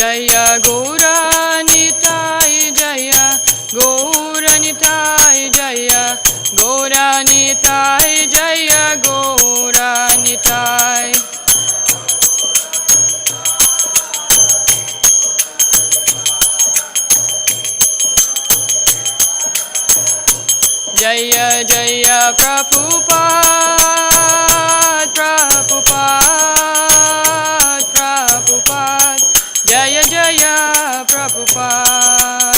Jaya Gaura Nitai Jaya Gaura Nitai Jaya Gaura Nitai Jaya Gaura Nitai Jaya Jaya Prabhupada Prabhupada Prabhupada Jaya Jaya Prabhupada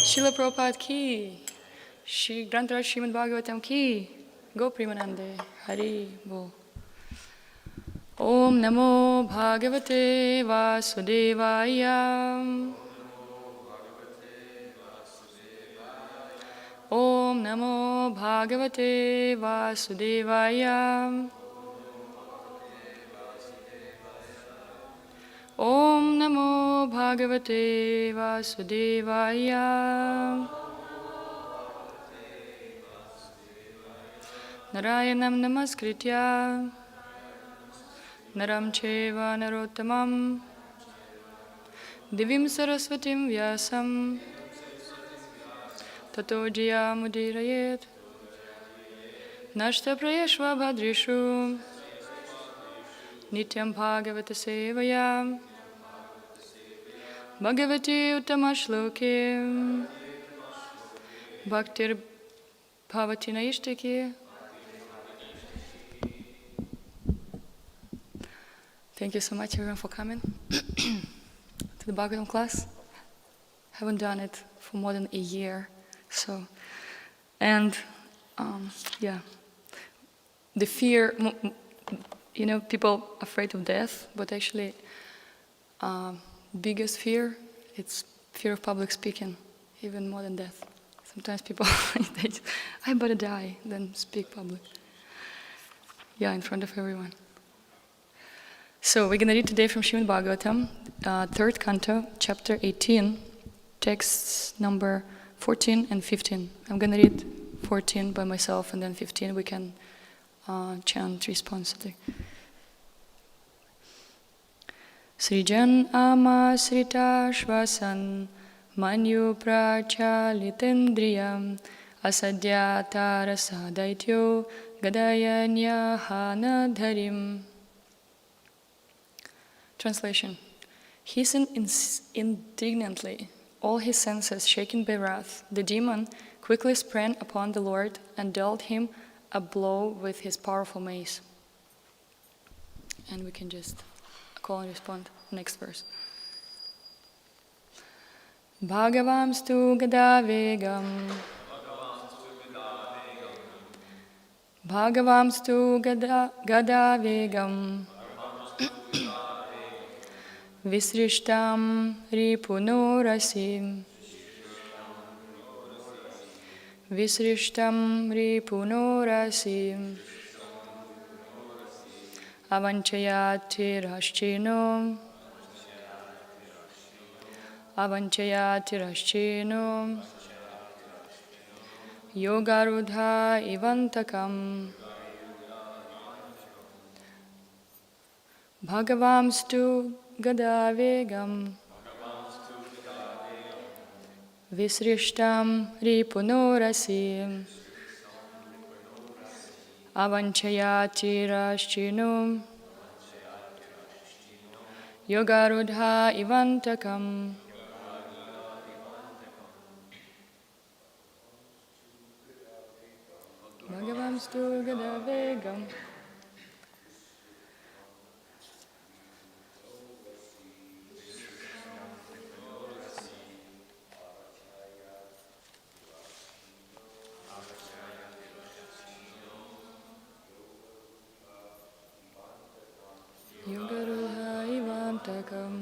Srila Prabhupada ki Shri Grantaraj Srimad Bhāgavatam ki Go Primanande, Hari Bo. Om Namo Bhagavate Vasudevaya. Om Namo Bhagavate Vasudevaya. Om Namo Bhagavate Vasudevaya. Narayanam Namaskritya Naram Cheva Narottamam Divim Saraswatim Vyasam Tato Jyamudirayet Nashta Prayeshva Bhadrishu Nityam Bhagavata Sevaya Bhagavati Uttamashloke Bhaktir Bhavati Naishtaki. Thank you so much everyone for coming to the Bhagavatam class. Haven't done it for more than a year, so and yeah, the fear, people afraid of death, but actually, biggest fear it's fear of public speaking, even more than death. Sometimes people I better die than speak public. Yeah, in front of everyone. So we're going to read today from Srimad Bhāgavatam, 3rd canto, chapter 18, texts number 14 and 15. I'm going to read 14 by myself and then 15 we can chant responsibly. Srijan ama srita shvasan manyu prachalitendriyam asadyatara sadaityo gadayanya hanadharim. Translation. Hissing indignantly, all his senses shaken by wrath, the demon quickly sprang upon the Lord and dealt him a blow with his powerful mace. And we can just call and respond. Next verse. Bhagavamstu gadavegam Bhagavamstu gadavegam Visrishtam ripunorasim Visrishtam ripunorasim Avanchayatirashchino Avanchayatirashchino Yogarudha ivantakam Bhagavamstu gadavegam Visrishtam ripunorasim Avanchayatirashchino Yogarudha ivantakam. Bhagavamstu gadavegam Yogarudha ivantakam.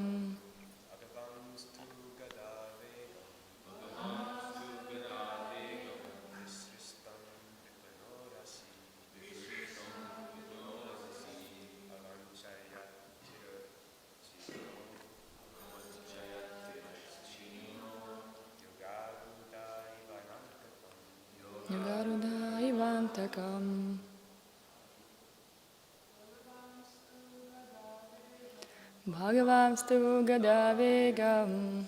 Vantakam. Bhāgavatam Gadavegam.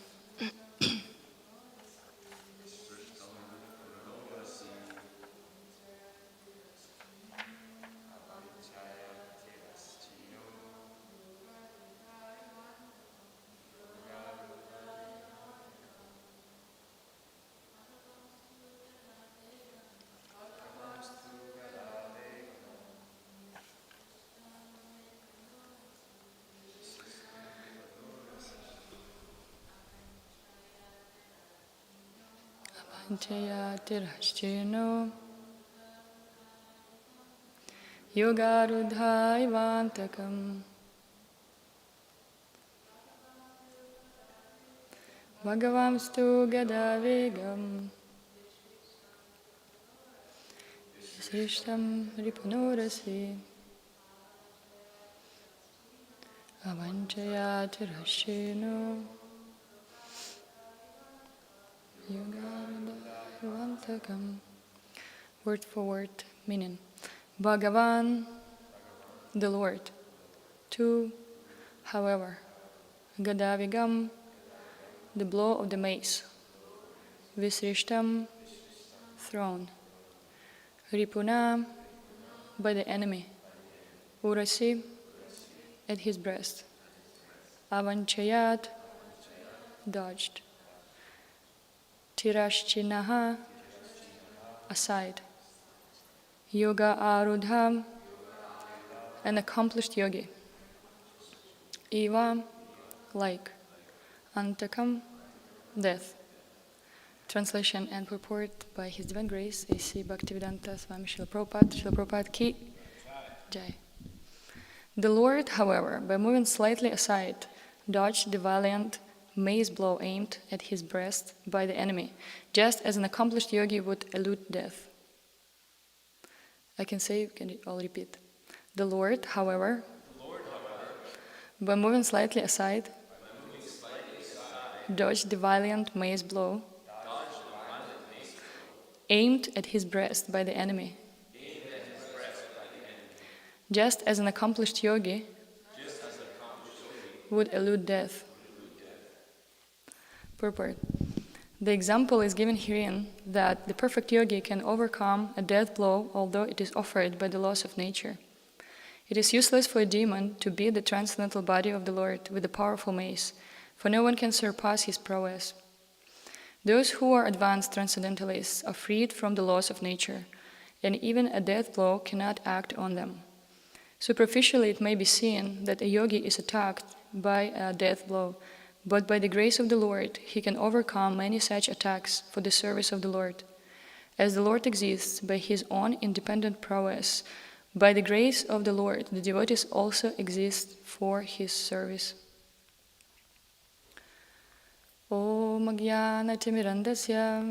Tirashchino Yogarudhai Vantakam Bhagavamstu Gadavegam Srishtam Ripunorasi Avanchaya Tirashchino Yogarudhai. Word for word meaning. Bhagavan, the Lord. 2. However. Gadavigam, the blow of the mace. Visrishtam, thrown. Ripuna, by the enemy. Urasi, at his breast. Avanchayat, dodged. Tirashchinaha, aside. Yoga arudha, an accomplished yogi. Eva, like. Antakam, death. Translation and purport by His Divine Grace, A.C. Bhaktivedanta Swami Srila Prabhupada, Srila Prabhupada Ki Jai. The Lord, however, by moving slightly aside, dodged the valiant mace blow aimed at his breast by the enemy, just as an accomplished yogi would elude death. I can say, can you all repeat? The Lord, however, by moving slightly aside, dodged the valiant mace blow aimed at his breast by the enemy, just as an accomplished yogi would elude death. Purport. The example is given herein that the perfect yogi can overcome a death blow although it is offered by the laws of nature. It is useless for a demon to beat the transcendental body of the Lord with a powerful mace, for no one can surpass his prowess. Those who are advanced transcendentalists are freed from the laws of nature, and even a death blow cannot act on them. Superficially, it may be seen that a yogi is attacked by a death blow, but by the grace of the Lord, he can overcome many such attacks for the service of the Lord. As the Lord exists by his own independent prowess, by the grace of the Lord, the devotees also exist for his service. Om Jnana-timirandasya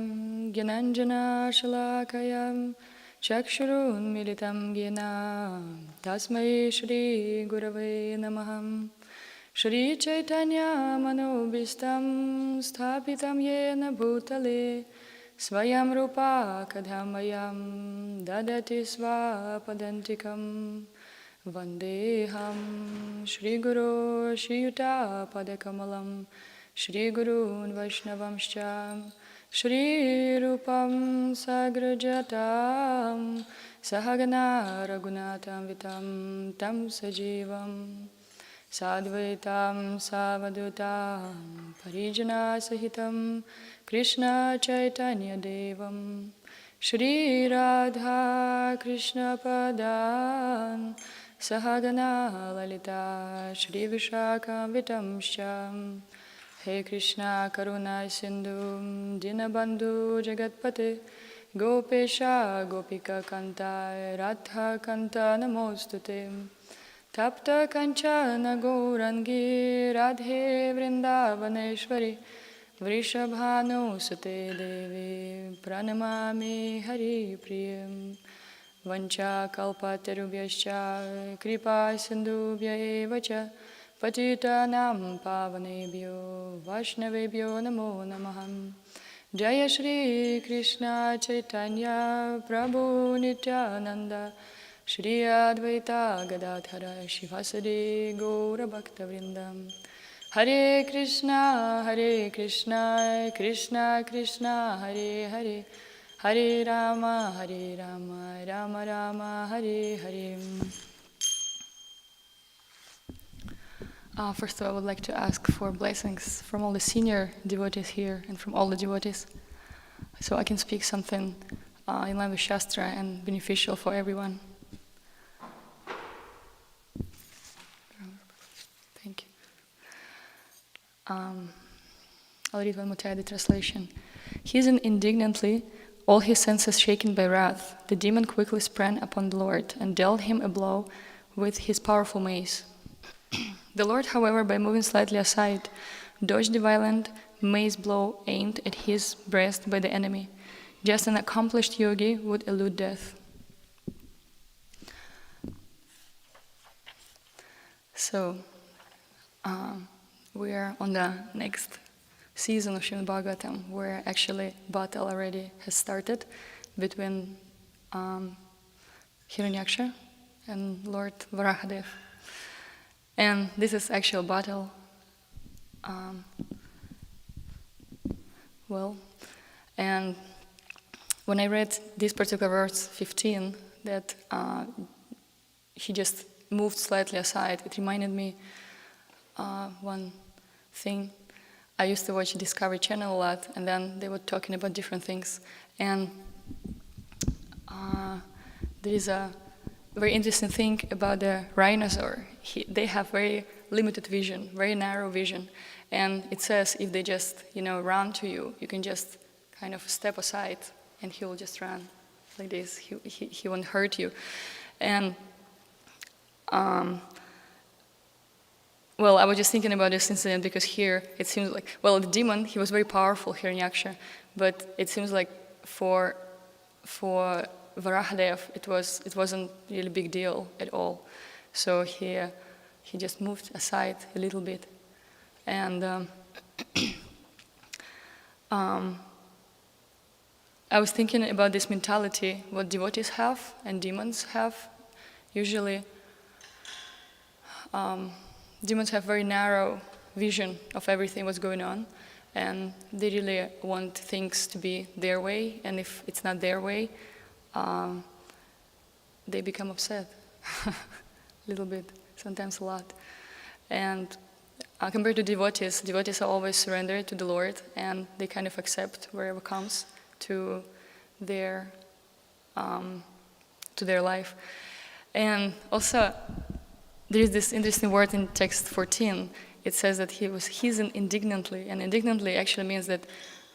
Gyananjana Shalakaya Chakshurun Militam Gyana Tasmai Shri Gurave Namaham Shri Chaitanya Manobhistam Sthapitam Yena Bhutale Svayam Rupa Kadhamayam Dadati Svapadantikam Vandeham Shri Guru Shri Yuta Padakamalam Shri Gurun Vaishnavamscha Shri Rupam Sagrajatam Sahagana Raghunatam Vitam Tam Sajivam Sadvaitam Savadutam Parijana Sahitam Krishna Chaitanya Devam Shri Radha Krishna Padan Sahagana Lalita Shri Vishakam Vitamsham He Krishna Karuna Sindhu Dinabandhu Jagatpate Gopesha Gopika Kanta Radha Kanta Namostute Tapta Kanchana Gaurangi Radhe Vrindavaneshwari Vrishabhanu Sute Devi Pranamami Hari Priyam Vancha Kalpatarubhyascha Kripa Sindhubhya Evacha Patitanam Pavanebhyo Vaishnavebhyo Namo Namaham Jaya Shri Krishna Chaitanya Prabhu Nityananda Shri Advaita Gadadhara Shivasadi Gaura Bhakta Vrindam Hare Krishna Krishna Krishna Hare Hare Hare Rama Rama Rama Hare Hare. First of all, I would like to ask for blessings from all the senior devotees here and from all the devotees, so I can speak something in line with Shastra and beneficial for everyone. Thank you. I'll read one more time the translation. Hissing indignantly, all his senses shaken by wrath, the demon quickly sprang upon the Lord and dealt him a blow with his powerful mace. The Lord, however, by moving slightly aside, dodged the violent mace blow aimed at his breast by the enemy, just an accomplished yogi would elude death. So, we are on the next season of Srimad Bhāgavatam, where actually battle already has started between Hiranyaksha and Lord Varahadev. And this is actual battle. And when I read this particular verse 15, that he just moved slightly aside, it reminded me one thing. I used to watch Discovery Channel a lot, and then they were talking about different things. And there is a very interesting thing about the rhinoceros. They have very limited vision, very narrow vision. And it says if they just, run to you, you can just kind of step aside and he will just run like this. He won't hurt you. And I was just thinking about this incident because here it seems like, the demon, he was very powerful here in Yaksha, but it seems like for Varahadev, it wasn't really a big deal at all. So he just moved aside a little bit. And I was thinking about this mentality, what devotees have and demons have. Usually, demons have very narrow vision of everything what's going on, and they really want things to be their way, and if it's not their way, they become upset a little bit, sometimes a lot. And compared to devotees are always surrendered to the Lord, and they kind of accept wherever comes to their life. And also, there is this interesting word in text 14. It says that he was hissing indignantly, and indignantly actually means that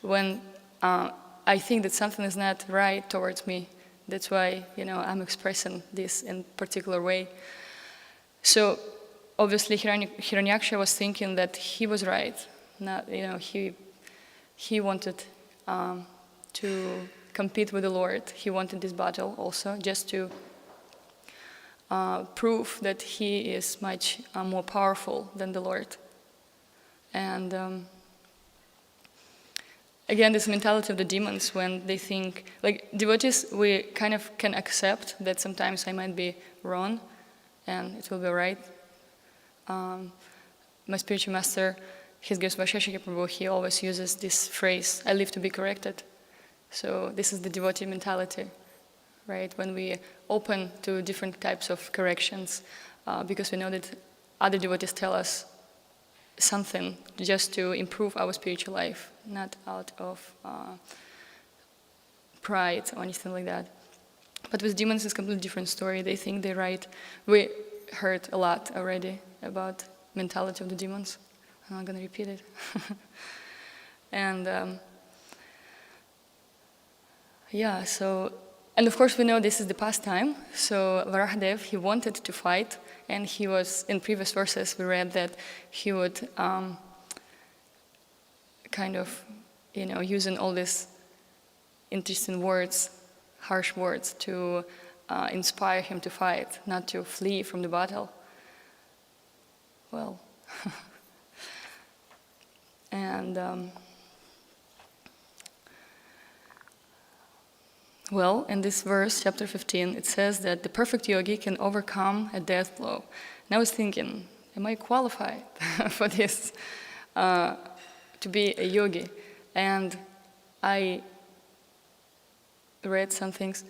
when I think that something is not right towards me, that's why I'm expressing this in particular way. So obviously Hiranyaksha was thinking that he was right. Not he wanted to compete with the Lord. He wanted this battle also just to prove that he is much more powerful than the Lord. And again, this mentality of the demons when they think, like devotees, we kind of can accept that sometimes I might be wrong and it will be right. My spiritual master, His Grace Vaisheshika Prabhu, he always uses this phrase, I live to be corrected. So this is the devotee mentality, right? When we open to different types of corrections, because we know that other devotees tell us something just to improve our spiritual life, not out of pride or anything like that. But with demons, it's a completely different story. They think they're right. We heard a lot already about mentality of the demons. I'm not going to repeat it. And and of course we know this is the pastime. So Varahadev, he wanted to fight, and he was, in previous verses we read that he would using all these interesting words, harsh words, to inspire him to fight, not to flee from the battle. Well, and Well, in this verse, chapter 15, it says that the perfect yogi can overcome a death blow. And I was thinking, am I qualified for this, to be a yogi? And I read some things.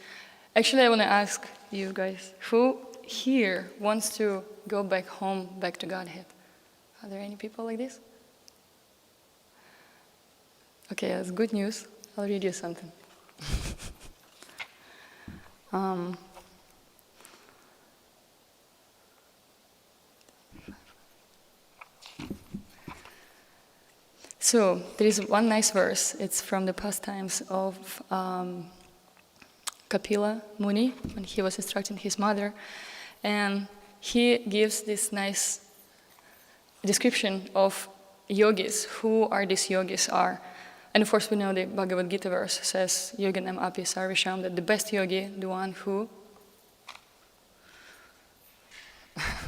Actually, I want to ask you guys, who here wants to go back home, back to Godhead? Are there any people like this? Okay, that's good news. I'll read you something. So, there is one nice verse. It's from the pastimes of Kapila Muni, when he was instructing his mother. And he gives this nice description of yogis, who are these yogis are. And of course we know the Bhagavad Gita verse says, Yoginam api sarvisham, that the best yogi, the one who,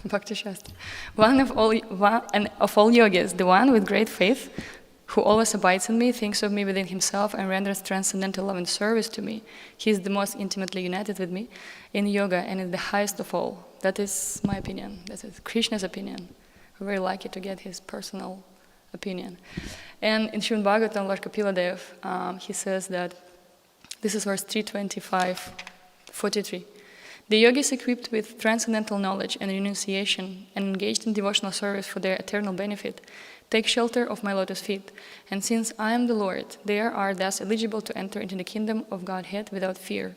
Bhakti Shastra, one of all yogis, the one with great faith, who always abides in me, thinks of me within himself, and renders transcendental love and service to me. He is the most intimately united with me in yoga and is the highest of all. That is my opinion. That is Krishna's opinion. We're very lucky to get his personal opinion. And in Srimad Bhāgavatam, Lord Kapila Dev, he says that, this is verse 325, 43. The yogis equipped with transcendental knowledge and renunciation and engaged in devotional service for their eternal benefit take shelter of my lotus feet. And since I am the Lord, they are thus eligible to enter into the kingdom of Godhead without fear.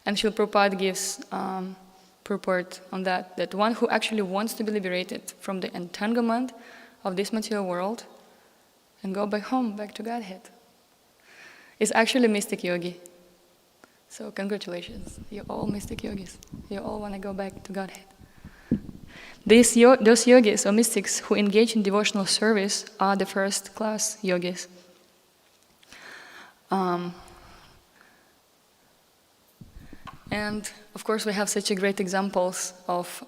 And Srila Prabhupada gives purport on that one who actually wants to be liberated from the entanglement of this material world and go back home, back to Godhead, is actually a mystic yogi. So congratulations, you're all mystic yogis. You all want to go back to Godhead. Those yogis or mystics who engage in devotional service are the first class yogis. And of course we have such a great examples of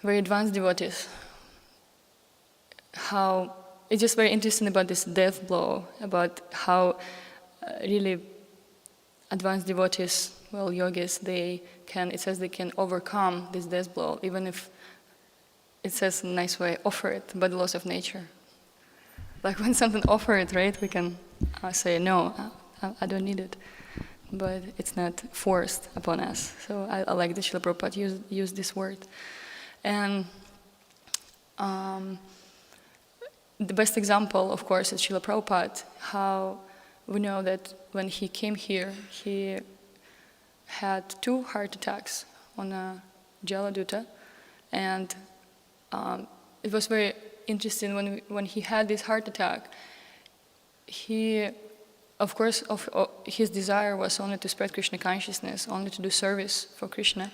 very advanced devotees. How it's just very interesting about this death blow, about how really advanced devotees, well, yogis, it says they can overcome this death blow, even if it says in a nice way, offer it by the laws of nature. Like when something offered, right, we can say, no, I don't need it. But it's not forced upon us. So I like that Srila Prabhupada used this word. And the best example, of course, is Srila Prabhupada, how we know that when he came here, he had 2 heart attacks on a Jaladuta. And it was very interesting when he had this heart attack, of course, his desire was only to spread Krishna consciousness, only to do service for Krishna.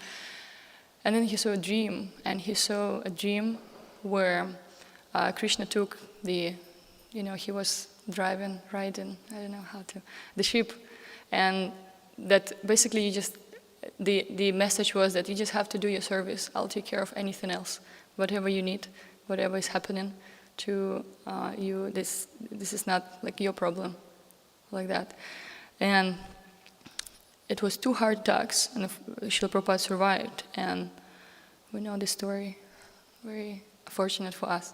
And then he saw a dream, and he saw a dream where Krishna took he was riding, I don't know how to, the ship. And that basically the message was that you just have to do your service. I'll take care of anything else, whatever you need, whatever is happening to you. This is not like your problem. Like that. And it was 2 heart attacks, and Srila Prabhupada survived, and we know this story, very fortunate for us.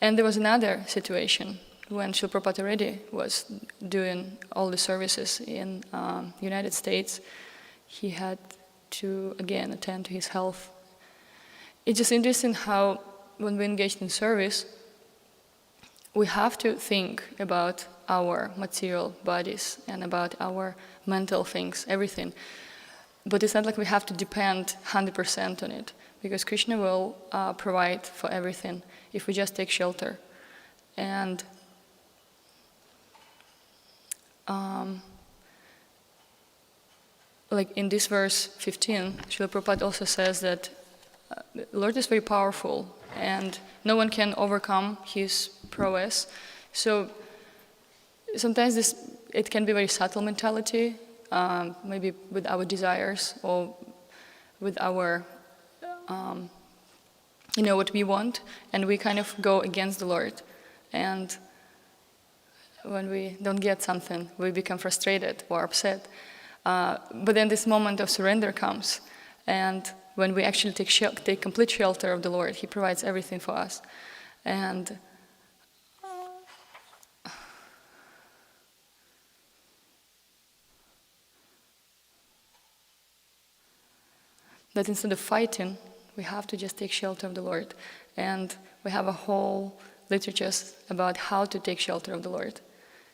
And there was another situation when Srila Prabhupada already was doing all the services in United States. He had to, again, attend to his health. It's just interesting how when we engage in service, we have to think about our material bodies and about our mental things, everything. But it's not like we have to depend 100% on it, because Krishna will provide for everything if we just take shelter. And like in this verse 15, Srila Prabhupada also says that the Lord is very powerful and no one can overcome his prowess. So sometimes it can be very subtle mentality, maybe with our desires or with our, what we want, and we kind of go against the Lord. And when we don't get something, we become frustrated or upset. But then this moment of surrender comes, and when we actually take complete shelter of the Lord, He provides everything for us. And that instead of fighting, we have to just take shelter of the Lord. And we have a whole literatures about how to take shelter of the Lord,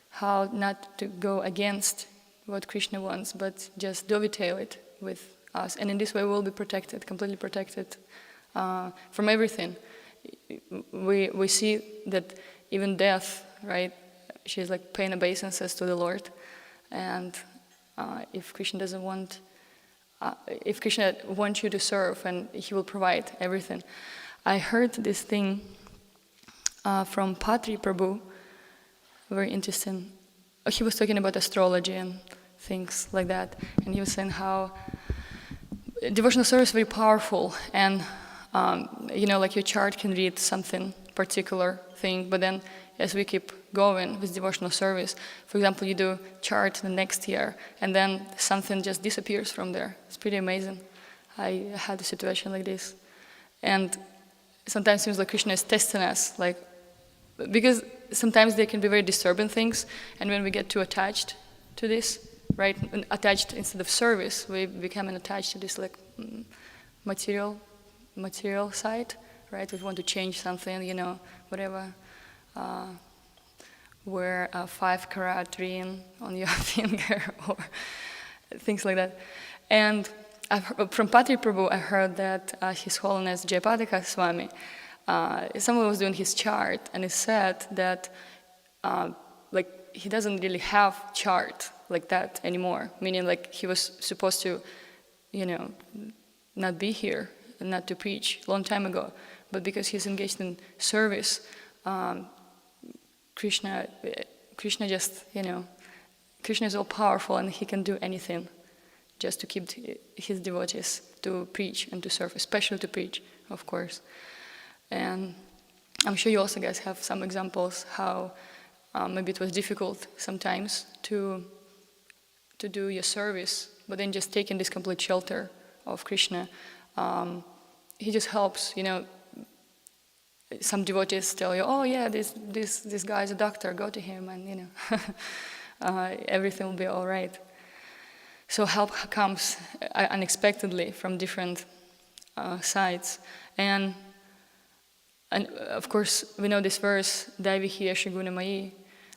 how not to go against what Krishna wants, but just dovetail it with us. And in this way we will be protected, completely protected from everything. We see that even death, right? She's like paying obeisances to the Lord. And if Krishna doesn't want, if Krishna wants you to serve, and He will provide everything. I heard this thing from Patri Prabhu, very interesting. He was talking about astrology and things like that, and he was saying how devotional service is very powerful, and like your chart can read something particular thing, but then as we keep going with devotional service, for example, you do chart the next year, and then something just disappears from there. It's pretty amazing. I had a situation like this, and sometimes it seems like Krishna is testing us, because sometimes they can be very disturbing things, and when we get too attached to this, right, attached instead of service, we become attached to this material side, right? We want to change something, whatever. Wear a 5-carat ring on your finger or things like that. And from Patri Prabhu, I heard that His Holiness Jayapadaka Swami, someone was doing his chart, and he said that he doesn't really have chart like that anymore, meaning he was supposed to, not be here and not to preach long time ago, but because he's engaged in service, Krishna just, Krishna is all powerful, and He can do anything just to keep His devotees to preach and to serve, especially to preach, of course. And I'm sure you also guys have some examples how maybe it was difficult sometimes to do your service, but then just taking this complete shelter of Krishna, He just helps, Some devotees tell you, oh yeah, this guy is a doctor, go to him, and everything will be all right. So help comes unexpectedly from different sides. And of course, we know this verse, Devi Shiguna Mayi,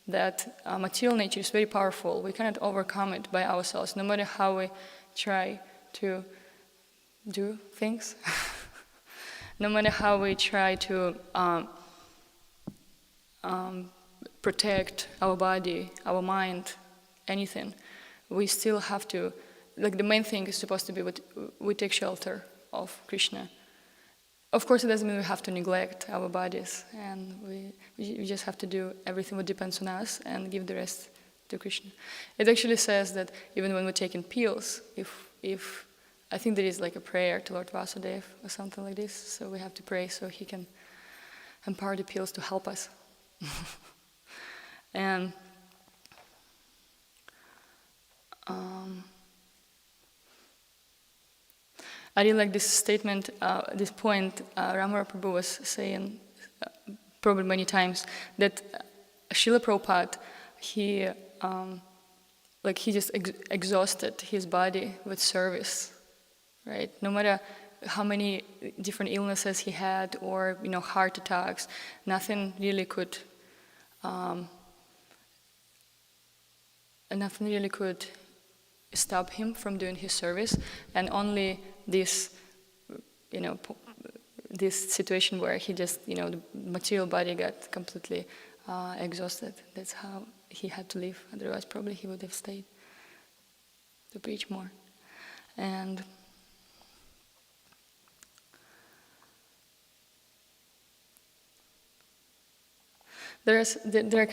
that material nature is very powerful. We cannot overcome it by ourselves, no matter how we try to do things. No matter how we try to protect our body, our mind, anything, we still have to, the main thing is supposed to be we take shelter of Krishna. Of course, it doesn't mean we have to neglect our bodies, and we just have to do everything that depends on us and give the rest to Krishna. It actually says that even when we're taking pills, if I think there is a prayer to Lord Vasudeva or something like this, so we have to pray so He can empower the pills to help us. And I really like this statement, this point Ramara Prabhu was saying probably many times, that Srila Prabhupada, he just exhausted his body with service. Right? No matter how many different illnesses he had, or heart attacks, nothing really could stop him from doing his service, and only this, this situation where he just, the material body got completely exhausted. That's how he had to leave. Otherwise, probably he would have stayed to preach more. And there are a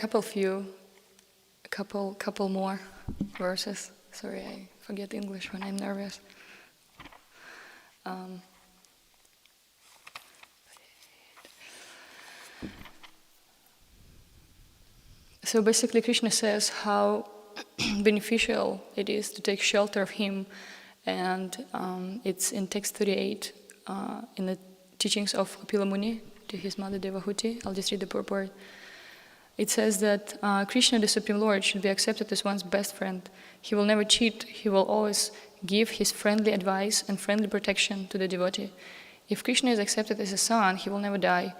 couple more verses. Sorry, I forget English when I'm nervous. So So basically Krishna says how beneficial it is to take shelter of him, and it's in text 38 in the teachings of Kapila Muni to his mother Devahuti. I'll just read the purport. It says that Krishna, the Supreme Lord, should be accepted as one's best friend. He will never cheat. He will always give his friendly advice and friendly protection to the devotee. If Krishna is accepted as a son, he will never die.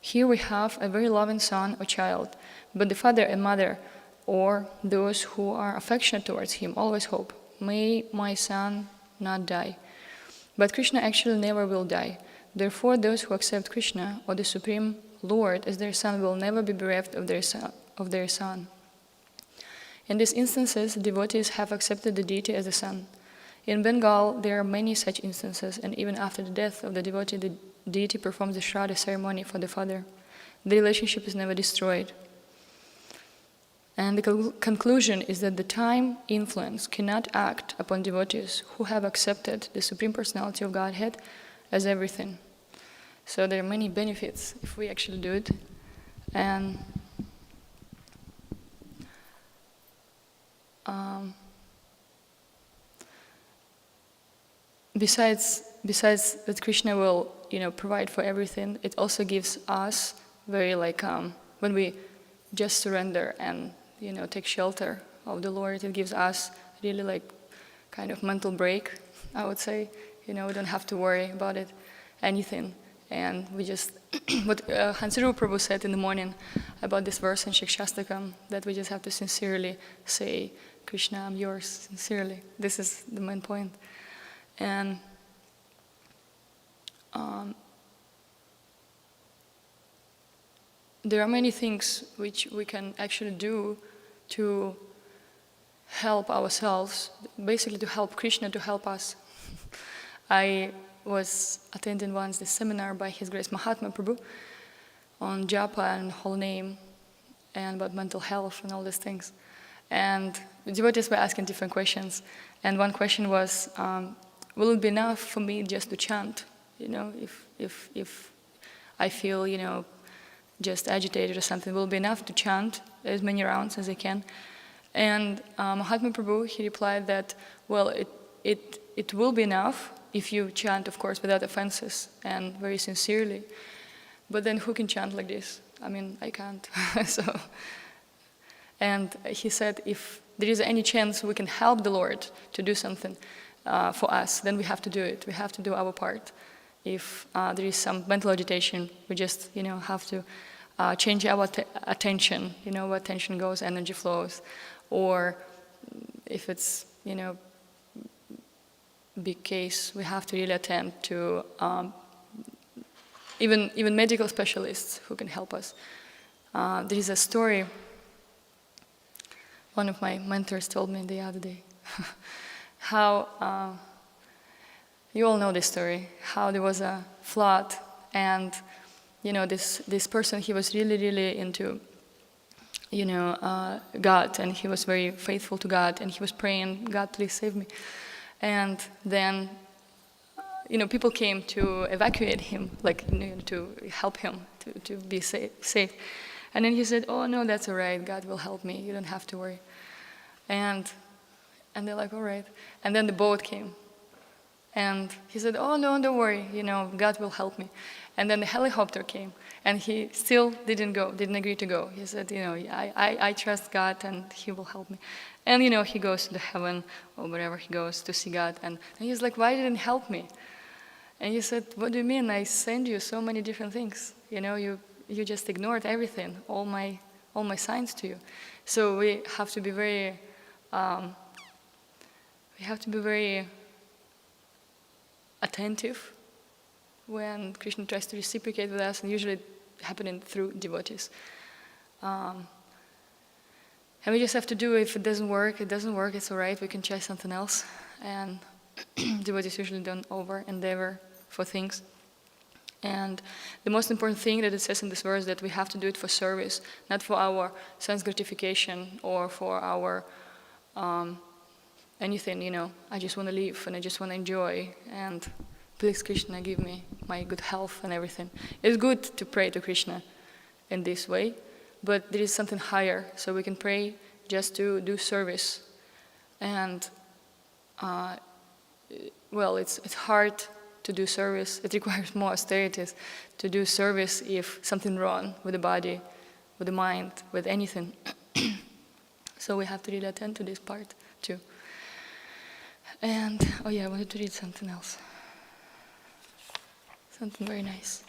Here we have a very loving son or child, but the father and mother, or those who are affectionate towards him, always hope, may my son not die. But Krishna actually never will die. Therefore, those who accept Krishna or the Supreme Lord as their son will never be bereft of their son. In these instances, devotees have accepted the deity as a son. In Bengal, there are many such instances, and even after the death of the devotee, the deity performs the Shraddha ceremony for the father. The relationship is never destroyed. And the conclusion is that the time influence cannot act upon devotees who have accepted the Supreme Personality of Godhead as everything. So there are many benefits if we actually do it. And besides that Krishna will, provide for everything, it also gives us very when we just surrender and take shelter of the Lord, it gives us really kind of mental break, I would say. We don't have to worry about anything. And we just, what Hansarupa Prabhu said in the morning about this verse in Shikshastakam, that we just have to sincerely say, Krishna, I'm yours, sincerely. This is the main point. And there are many things which we can actually do to help ourselves, basically to help Krishna to help us. I was attending once this seminar by His Grace Mahatma Prabhu on japa and whole name and about mental health and all these things. And the devotees were asking different questions. And one question was, will it be enough for me just to chant? If I feel, just agitated or something, will it be enough to chant as many rounds as I can? And Mahatma Prabhu, he replied that, well, it will be enough if you chant, of course, without offenses and very sincerely. But then who can chant like this? I mean, I can't. And he said, if there is any chance we can help the Lord to do something for us, then we have to do it. We have to do our part. If there is some mental agitation, we just, have to change our attention. Where attention goes, energy flows. Or if it's, big case, we have to really attend to even medical specialists who can help us. There is a story one of my mentors told me the other day, how, you all know this story, how there was a flood and, this person, he was really, really into, God, and he was very faithful to God, and he was praying, God, please save me. And then, people came to evacuate him, to help him to be safe. And then he said, oh, no, that's all right. God will help me. You don't have to worry. And they're like, all right. And then the boat came. And he said, oh, no, don't worry. God will help me. And then the helicopter came. And he still didn't agree to go. He said, I trust God and he will help me. And, he goes to the heaven or wherever he goes to see God. And he's like, why didn't you help me? And he said, what do you mean? I send you so many different things. You just ignored everything, all my signs to you. So we have to be very, attentive when Krishna tries to reciprocate with us, and usually happening through devotees. And we just have to do it. If it doesn't work, it's all right. We can try something else. And devotees usually don't over-endeavor for things. And the most important thing that it says in this verse that we have to do it for service, not for our sense gratification or for our anything, I just want to live and I just want to enjoy and please Krishna give me my good health and everything. It's good to pray to Krishna in this way, but there is something higher. So we can pray just to do service. And, it's hard to do service. It requires more austerities to do service if something wrong with the body, with the mind, with anything. So we have to really attend to this part too. And, I wanted to read something else. Something very nice.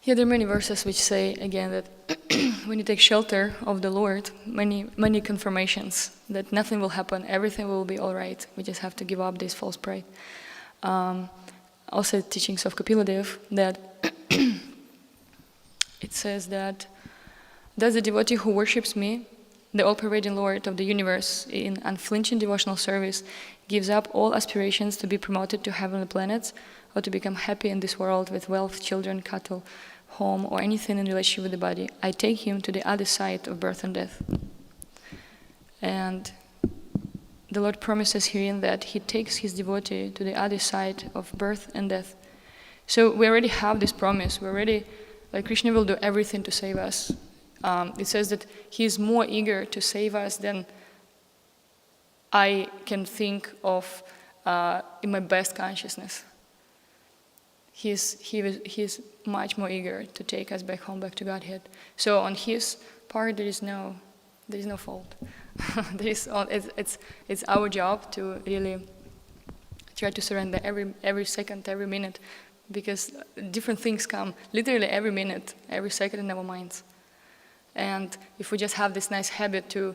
Yeah, there are many verses which say, again, that when you take shelter of the Lord, many confirmations that nothing will happen, everything will be all right. We just have to give up this false pride. Also, teachings of Kapila Dev, that it says that, thus the devotee who worships me, the all-pervading Lord of the universe, in unflinching devotional service, gives up all aspirations to be promoted to heavenly planets or to become happy in this world with wealth, children, cattle, home, or anything in relationship with the body. I take him to the other side of birth and death. And the Lord promises herein that he takes his devotee to the other side of birth and death. So we already have this promise. We already, Krishna will do everything to save us. It says that he is more eager to save us than I can think of in my best consciousness. He is much more eager to take us back home, back to Godhead. So on his part, there is no fault. It's our job to really try to surrender every second, every minute, because different things come literally every minute, every second in our minds. And if we just have this nice habit to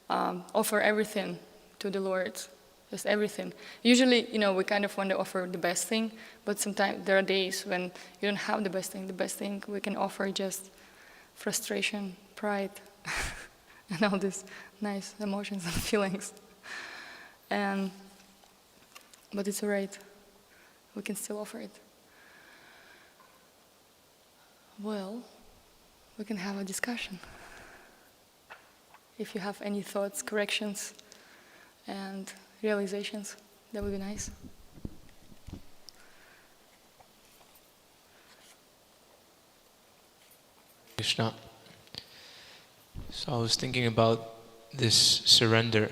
offer everything to the Lord, just everything. Usually, we kind of want to offer the best thing, but sometimes there are days when you don't have the best thing. The best thing we can offer just frustration, pride, and all these nice emotions and feelings. But it's all right. We can still offer it. Well, we can have a discussion. If you have any thoughts, corrections, and realizations, that would be nice. Krishna. So I was thinking about this surrender.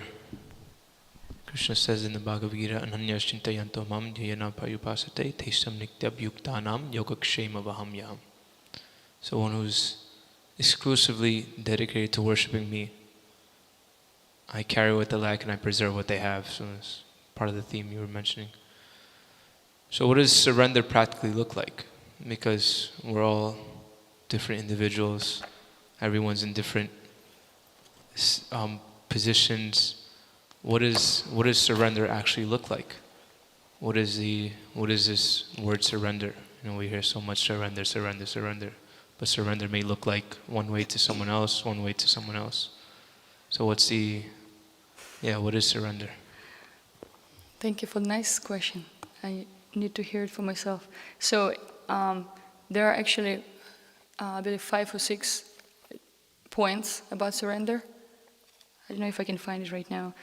Krishna says in the Bhagavad Gita, Ananyas chintayanto mam dhyayana parupasate tesam nityabhyuktanam yogakshema vahamyam. So one who's exclusively dedicated to worshipping me, I carry what they lack and I preserve what they have. So that's part of the theme you were mentioning. So what does surrender practically look like? Because we're all different individuals. Everyone's in different positions. What does surrender actually look like? What is this word surrender? We hear so much surrender, surrender, surrender. But surrender may look like one way to someone else, one way to someone else. So what is surrender? Thank you for the nice question. I need to hear it for myself. So there are actually, I believe, 5 or 6 points about surrender. I don't know if I can find it right now.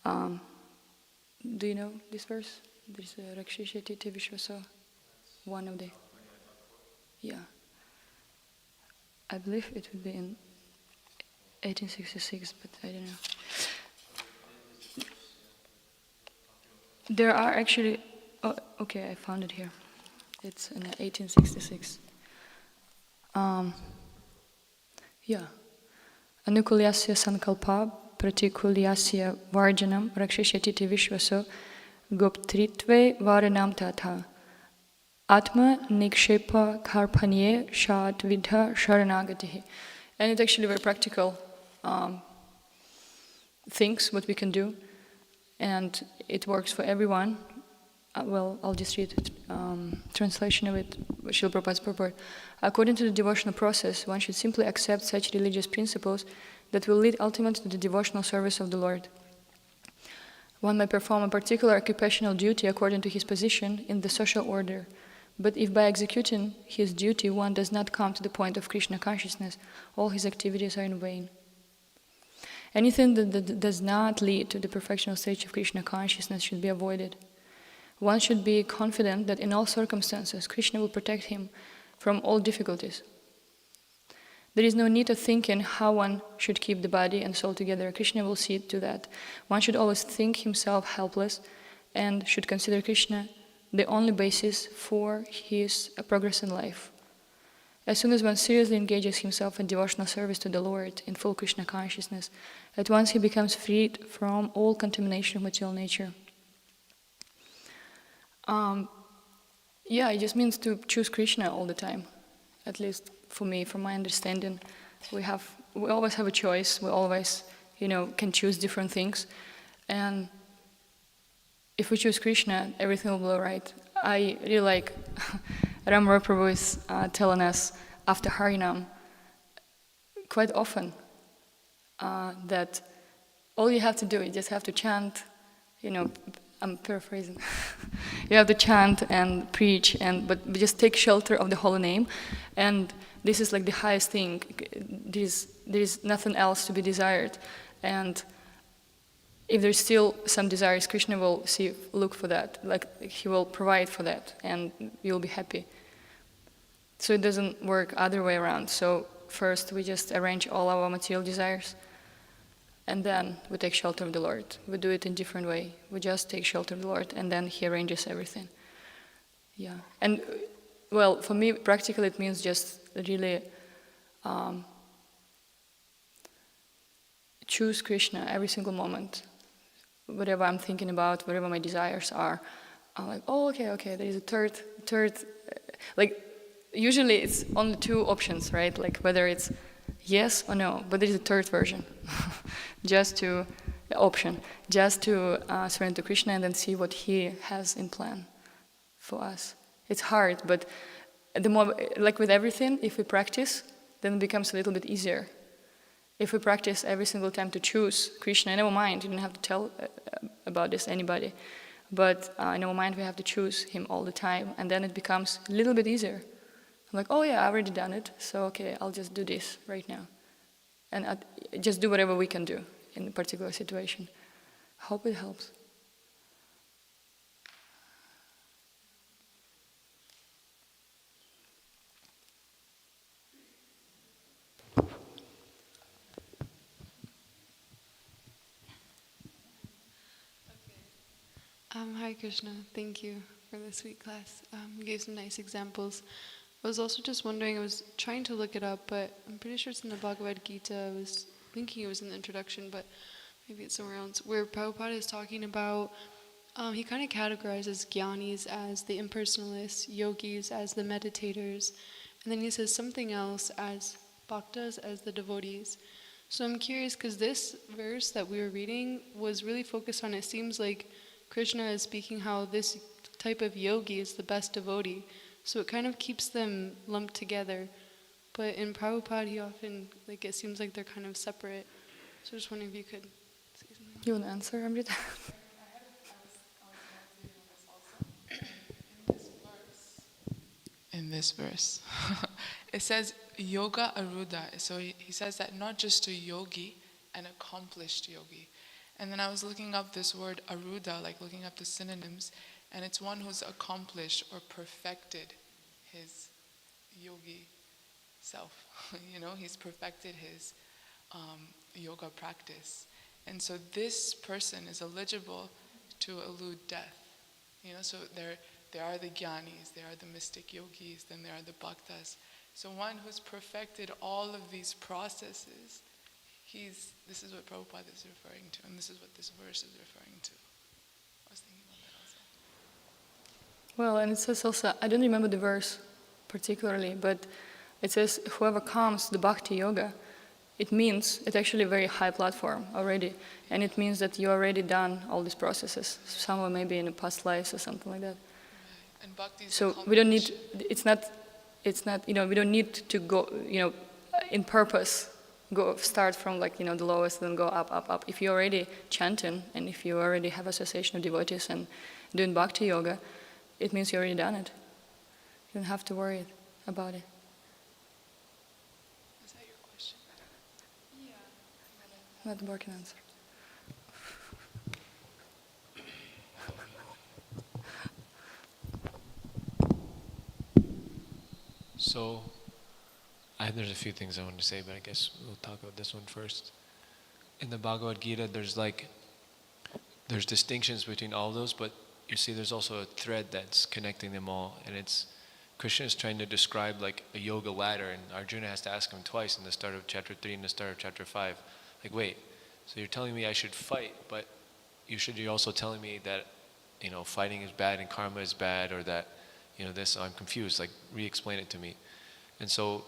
Do you know this verse? There's Rakshishati Vishvaso. One of the... Yeah. I believe it would be in 1866, but I don't know. There are actually... Oh, okay, I found it here. It's in 1866. Anukulyasya sankalpa pratikulyasya varjanam rakshishati vishvaso goptritve varanam tatha atma nikshepa karpanye shat vidha sharanagatihi. And it's actually very practical things what we can do, and it works for everyone. I'll just read translation of it, Srila Prabhupada's purport. According to the devotional process, one should simply accept such religious principles that will lead ultimately to the devotional service of the Lord. One may perform a particular occupational duty according to his position in the social order, but if by executing his duty one does not come to the point of Krishna consciousness, all his activities are in vain. Anything that does not lead to the perfectional stage of Krishna consciousness should be avoided. One should be confident that in all circumstances, Krishna will protect him from all difficulties. There is no need of thinking how one should keep the body and soul together. Krishna will see to that. One should always think himself helpless and should consider Krishna the only basis for his progress in life. As soon as one seriously engages himself in devotional service to the Lord in full Krishna consciousness, at once he becomes freed from all contamination of material nature. It just means to choose Krishna all the time. At least for me, from my understanding, we always have a choice. We always, can choose different things, and if we choose Krishna, everything will be all right. I really like Ram Prabhu is telling us after Harinam quite often that all you have to do is just have to chant. I'm paraphrasing. You have to chant and preach, but just take shelter of the holy name, and this is like the highest thing. There is nothing else to be desired, and if there's still some desires, Krishna will look for that. Like he will provide for that, and you'll be happy. So it doesn't work other way around. So first we just arrange all our material desires, and then we take shelter of the Lord. We do it in different way. We just take shelter of the Lord, and then He arranges everything. Yeah. And, well, for me, practically it means just really choose Krishna every single moment. Whatever I'm thinking about, whatever my desires are, I'm like, oh, okay, there is a third, like, usually it's only two options, right? Like, whether it's yes or no, but there is a third version. Just to surrender to Krishna and then see what He has in plan for us. It's hard, but the more, like with everything, if we practice, then it becomes a little bit easier. If we practice every single time to choose Krishna in our mind, you don't have to tell about this to anybody, but in our mind we have to choose Him all the time, and then it becomes a little bit easier. I'm like, oh yeah, I already done it, so okay, I'll just do this right now. And just do whatever we can do in a particular situation. Hope it helps. Hi Krishna, thank you for the sweet class. You gave some nice examples. I was also just wondering, I was trying to look it up, but I'm pretty sure it's in the Bhagavad Gita. I was thinking it was in the introduction, but maybe it's somewhere else, where Prabhupada is talking about, he kind of categorizes jnanis as the impersonalists, yogis as the meditators, and then he says something else as bhaktas as the devotees. So I'm curious, because this verse that we were reading was really focused on, it seems like Krishna is speaking how this type of yogi is the best devotee. So it kind of keeps them lumped together. But in Prabhupada, he often, it seems like they're kind of separate. So I was just wondering if you could say something. You want to answer, Amrita? In this verse, it says yoga aruda. So he says that not just a yogi, an accomplished yogi. And then I was looking up this word aruda, looking up the synonyms, and it's one who's accomplished or perfected his yogi self. He's perfected his yoga practice. And so this person is eligible to elude death. So there are the jnanis, there are the mystic yogis, then there are the bhaktas. So one who's perfected all of these processes, this is what Prabhupada is referring to, and this is what this verse is referring to. I was thinking about that also. Well, and it says also, I don't remember the verse particularly, but it says whoever comes to Bhakti Yoga, it's actually a very high platform already, and it means that you already done all these processes, somewhere maybe in a past lives or something like that. Right. And Bhakti is so we don't need, it's not, we don't need to go, in purpose, start from the lowest, then go up. If you're already chanting, and if you already have association of devotees and doing Bhakti Yoga, it means you already done it. You don't have to worry about it. Is that your question? Yeah. Not the working answer. So, there's a few things I want to say, but I guess we'll talk about this one first. In the Bhagavad Gita, there's distinctions between all of those, but you see there's also a thread that's connecting them all, and it's Krishna is trying to describe like a yoga ladder, and Arjuna has to ask him twice in the start of chapter 3 and the start of chapter 5, like, wait, so you're telling me I should fight, but you're also telling me that, fighting is bad and karma is bad, or that, this, I'm confused, like, re-explain it to me. And so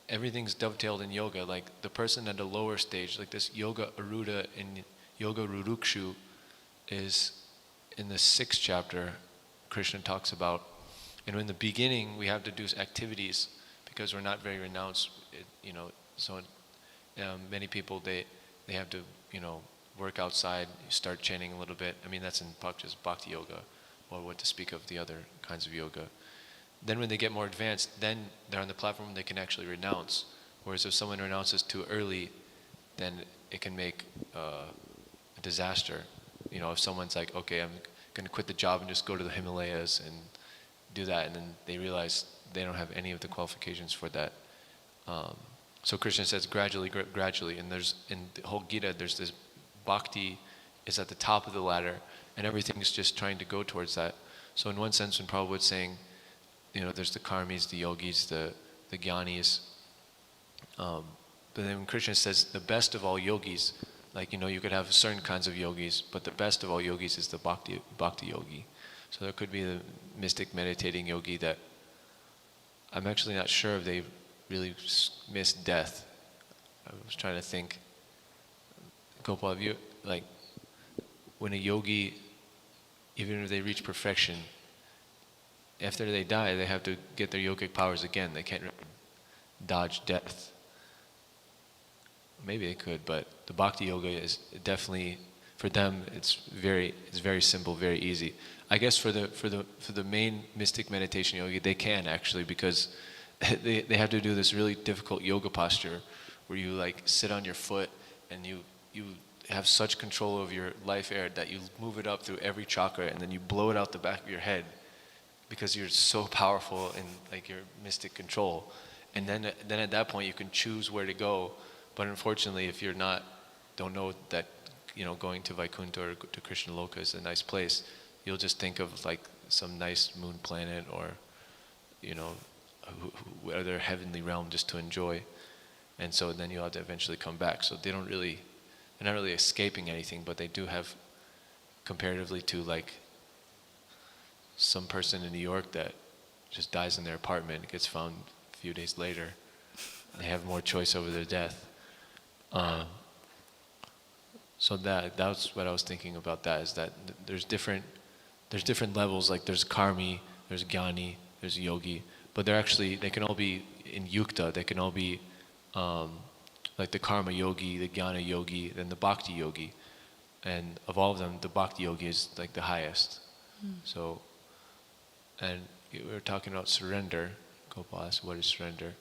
everything's dovetailed in yoga, like the person at a lower stage, like this yoga aruda and yoga rurukshu is in the 6th chapter, Krishna talks about. And in the beginning, we have to do activities because we're not very renounced, so many people, they have to, work outside, start chanting a little bit. I mean, that's in just bhakti yoga, or what to speak of the other kinds of yoga. Then when they get more advanced, then they're on the platform they can actually renounce. Whereas if someone renounces too early, then it can make a disaster. If someone's like, okay, I'm going to quit the job and just go to the Himalayas and do that, and then they realize they don't have any of the qualifications for that. So Krishna says gradually, and there's in the whole Gita, there's this bhakti is at the top of the ladder, and everything's just trying to go towards that. So in one sense, when Prabhupada's saying, there's the karmis, the yogis, the jnanis, but then when Krishna says the best of all yogis, like, you could have certain kinds of yogis, but the best of all yogis is the bhakti yogi. So there could be the mystic meditating yogi that I'm actually not sure if they really miss death. I was trying to think, Gopal, have you, like, when a yogi, even if they reach perfection, after they die, they have to get their yogic powers again. They can't dodge death. Maybe they could, but the bhakti yoga is definitely, for them, it's very simple, very easy. I guess for the main mystic meditation yogi, they can actually, because they have to do this really difficult yoga posture where you like sit on your foot and you have such control of your life air that you move it up through every chakra and then you blow it out the back of your head because you're so powerful in like your mystic control. And then at that point you can choose where to go. But unfortunately, if you're don't know that, going to Vaikuntha or to Krishna Loka is a nice place, you'll just think of like some nice moon planet or, other heavenly realm just to enjoy. And so then you'll have to eventually come back. So they're not really escaping anything, but they do have, comparatively to like some person in New York that just dies in their apartment, gets found a few days later, they have more choice over their death. So that's what I was thinking about. That is that there's different levels. Like there's karmi, there's jnani, there's yogi, but they can all be in yukta. They can all be like the karma yogi, the jnana yogi, then the bhakti yogi, and of all of them, the bhakti yogi is like the highest. So, and we were talking about surrender. Gopal asked, "What is surrender?"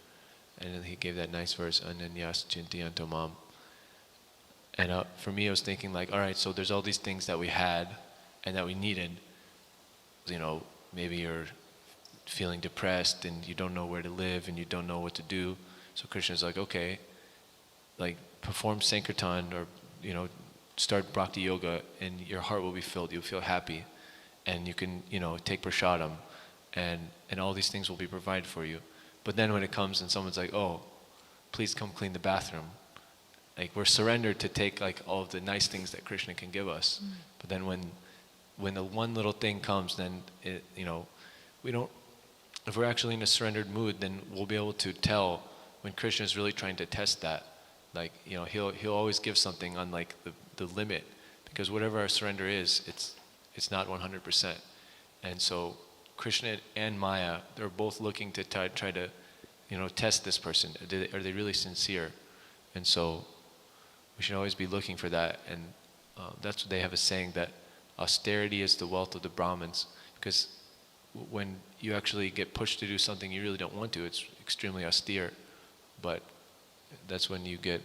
And then he gave that nice verse, Ananyas Chintayanto Mam. And for me, I was thinking like, all right, so there's all these things that we had and that we needed. Maybe you're feeling depressed and you don't know where to live and you don't know what to do. So Krishna's like, okay, like perform Sankirtan or, start Bhakti Yoga and your heart will be filled. You'll feel happy. And you can, take prasadam and all these things will be provided for you. But then when it comes and someone's like, oh, please come clean the bathroom. Like we're surrendered to take like all of the nice things that Krishna can give us. But then when the one little thing comes, then we don't, if we're actually in a surrendered mood, then we'll be able to tell when Krishna is really trying to test that. Like, he'll always give something on like the limit, because whatever our surrender is, it's not 100%. And so Krishna and Maya, they're both looking to try to, test this person. Are they really sincere? And so we should always be looking for that. And that's what they have a saying, that austerity is the wealth of the Brahmins. Because when you actually get pushed to do something you really don't want to, it's extremely austere. But that's when you can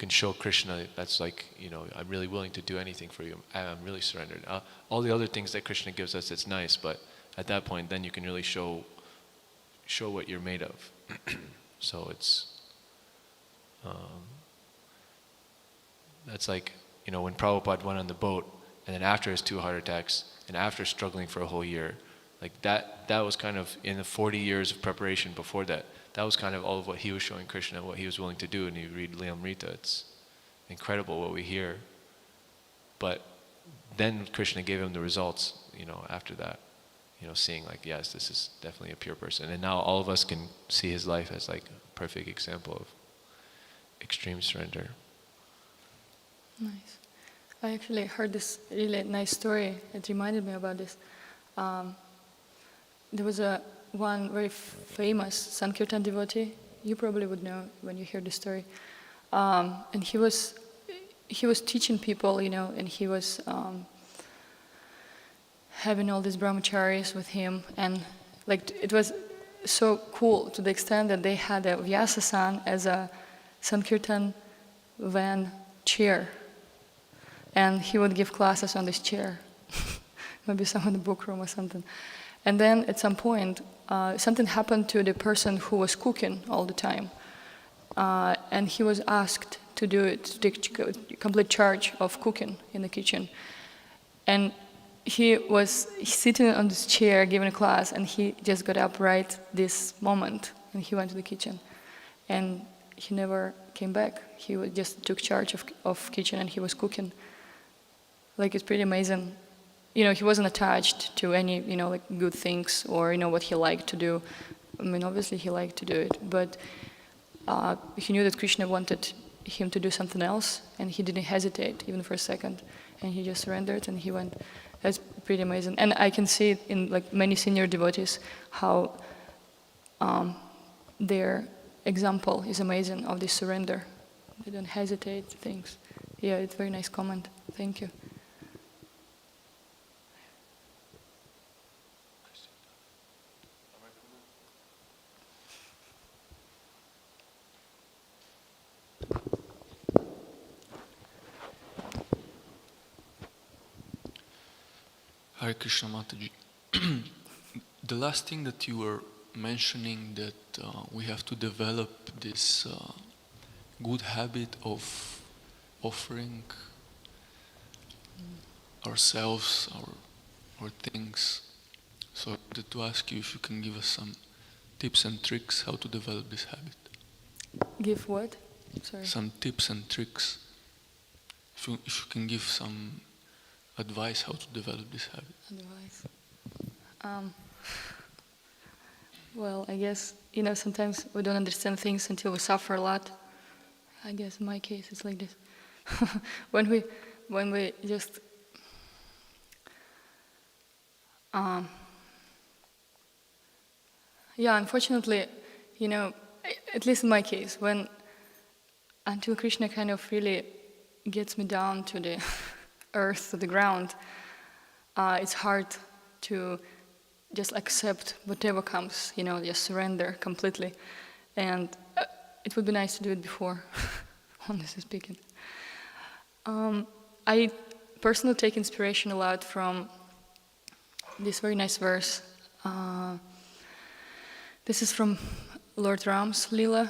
show Krishna, that's like, I'm really willing to do anything for you. I'm really surrendered. All the other things that Krishna gives us, it's nice, but at that point, then you can really show show what you're made of. So it's that's like, you know, when Prabhupada went on the boat, and then after his 2 heart attacks, and after struggling for a whole year, like that was kind of in the 40 years of preparation before that. That was kind of all of what he was showing Krishna, what he was willing to do. And you read Lilamrita, it's incredible what we hear. But then Krishna gave him the results, you know, after that. You know, seeing like, yes, this is definitely a pure person. And now all of us can see his life as like a perfect example of extreme surrender. Nice. I actually heard this really nice story. It reminded me about this. There was one very famous Sankirtan devotee. You probably would know when you hear the story. And he was teaching people, you know, and he was having all these brahmacharis with him, and like it was so cool to the extent that they had a Vyasa-san as a Sankirtan van chair, and he would give classes on this chair, maybe some in the book room or something. And then at some point, something happened to the person who was cooking all the time, and he was asked to do it, to take complete charge of cooking in the kitchen. And he was sitting on this chair giving a class, and he just got up right this moment, and he went to the kitchen. And he never came back. He just took charge of kitchen, and he was cooking. Like, it's pretty amazing. You know, he wasn't attached to any, you know, like good things or, you know, what he liked to do. I mean, obviously he liked to do it, but he knew that Krishna wanted him to do something else, and he didn't hesitate even for a second, and he just surrendered and he went. That's pretty amazing. And I can see it in like many senior devotees how their example is amazing of this surrender. They don't hesitate things. Yeah, it's a very nice comment. Thank you. Hare Krishna Mataji. The last thing that you were mentioning, that we have to develop this good habit of offering ourselves, our things. So I wanted to ask you if you can give us some tips and tricks how to develop this habit. Give what? Sorry. Some tips and tricks. If you can give some advice how to develop this habit. Advice. Well, I guess, you know, sometimes we don't understand things until we suffer a lot. I guess in my case it's like this. when we just unfortunately, you know, at least in my case, until Krishna kind of really gets me down to the earth, to the ground, it's hard to just accept whatever comes, you know, just surrender completely. And it would be nice to do it before, honestly speaking. I personally take inspiration a lot from this very nice verse. This is from Lord Ram's Leela,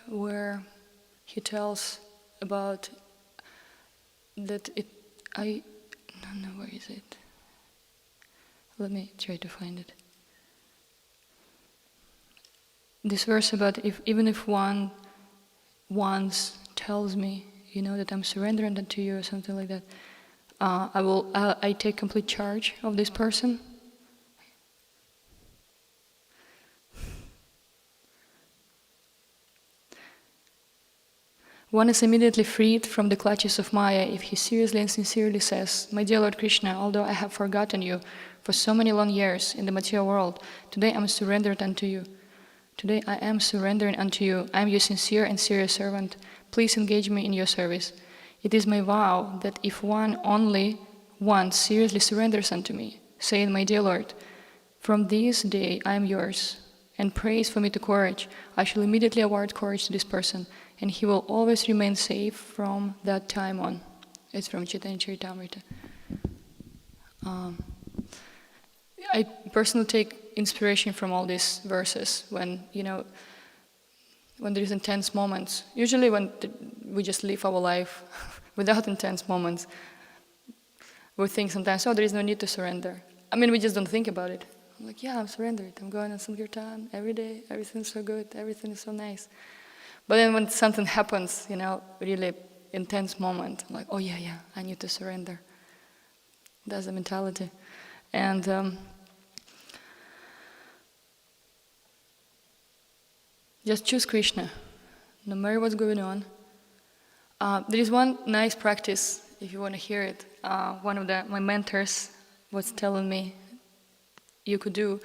where he tells about that I don't know, where is it? Let me try to find it. This verse about even if one once tells me, you know, that I'm surrendering unto you or something like that, I take complete charge of this person. One is immediately freed from the clutches of Maya if he seriously and sincerely says, "My dear Lord Krishna, although I have forgotten you for so many long years in the material world, today I am surrendered unto you. Today I am surrendering unto you. I am your sincere and serious servant. Please engage me in your service. It is my vow that if one only once seriously surrenders unto me, saying, 'My dear Lord, from this day I am yours,' and prays for me to courage, I shall immediately award courage to this person, and he will always remain safe from that time on." It's from Chaitanya Charitamrita. I personally take inspiration from all these verses when, when there is intense moments. Usually when we just live our life without intense moments, we think sometimes, oh, there is no need to surrender. I mean, we just don't think about it. I'm like, yeah, I'm surrendered. I'm going on Sankirtan every day. Everything's so good. Everything is so nice. But then when something happens, really intense moment, I'm like, oh yeah, I need to surrender. That's the mentality. And just choose Krishna, no matter what's going on. There is one nice practice, if you want to hear it. One of my mentors was telling me you could do.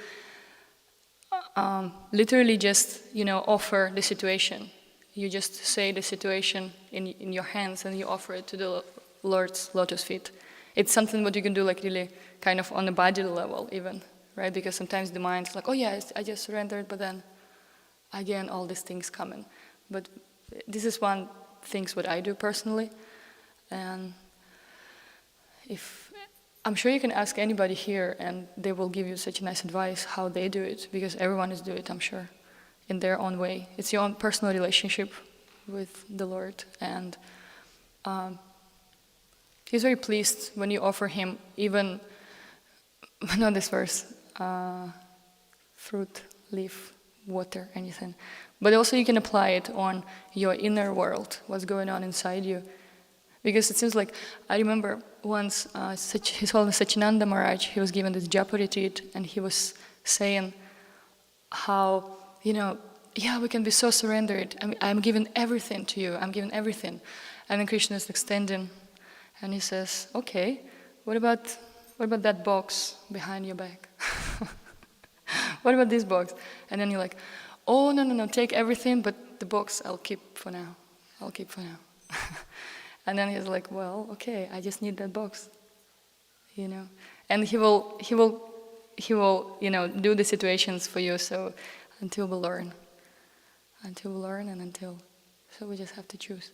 Literally just, offer the situation. You just say the situation in your hands and you offer it to the Lord's lotus feet. It's something what you can do like really kind of on a body level even, right? Because sometimes the mind's like, oh yeah, I just surrendered, but then again all these things come in. But this is one thing what I do personally. And I'm sure you can ask anybody here and they will give you such nice advice how they do it, because everyone is doing it, I'm sure, in their own way. It's your own personal relationship with the Lord, and He's very pleased when you offer Him even, not this verse, fruit, leaf, water, anything. But also you can apply it on your inner world, what's going on inside you. Because it seems like, I remember once, His Holiness Sachinanda Maharaj, he was given this japa retreat, and he was saying how, yeah, we can be so surrendered. I'm giving everything to you, I'm giving everything. And then Krishna is extending, and he says, okay, what about that box behind your back? What about this box? And then you're like, oh, no, take everything, but the box I'll keep for now. And then he's like, well, okay, I just need that box, And he will, do the situations for you. So until we learn, so we just have to choose.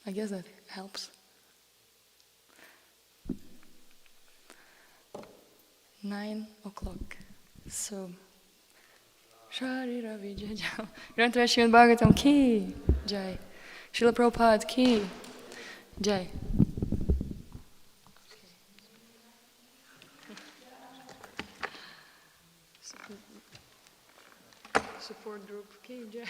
I guess that helps. 9 o'clock. So. Sharira Vijayam. Granthara Srimad Bhāgavatam ki jai. Srila Prabhupada ki jai. Support group ki jai.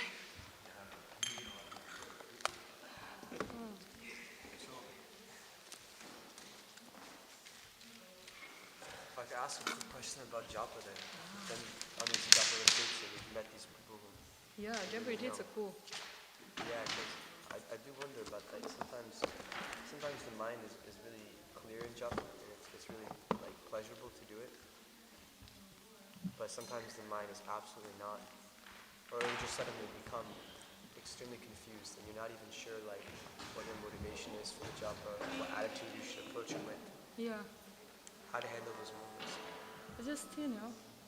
If I could ask a quick question about japa then on these japa retreats that we've met these people who... Yeah, japa retreats are cool. Yeah, because I do wonder about that. Sometimes the mind is really clear in japa, and it's really like pleasurable to do it. But sometimes the mind is absolutely not, or it will just suddenly become extremely confused, and you're not even sure like what your motivation is for the japa, what attitude you should approach it with. Yeah. How to handle those moments. Just,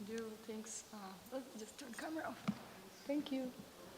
do things. Let's just turn camera off. Thank you.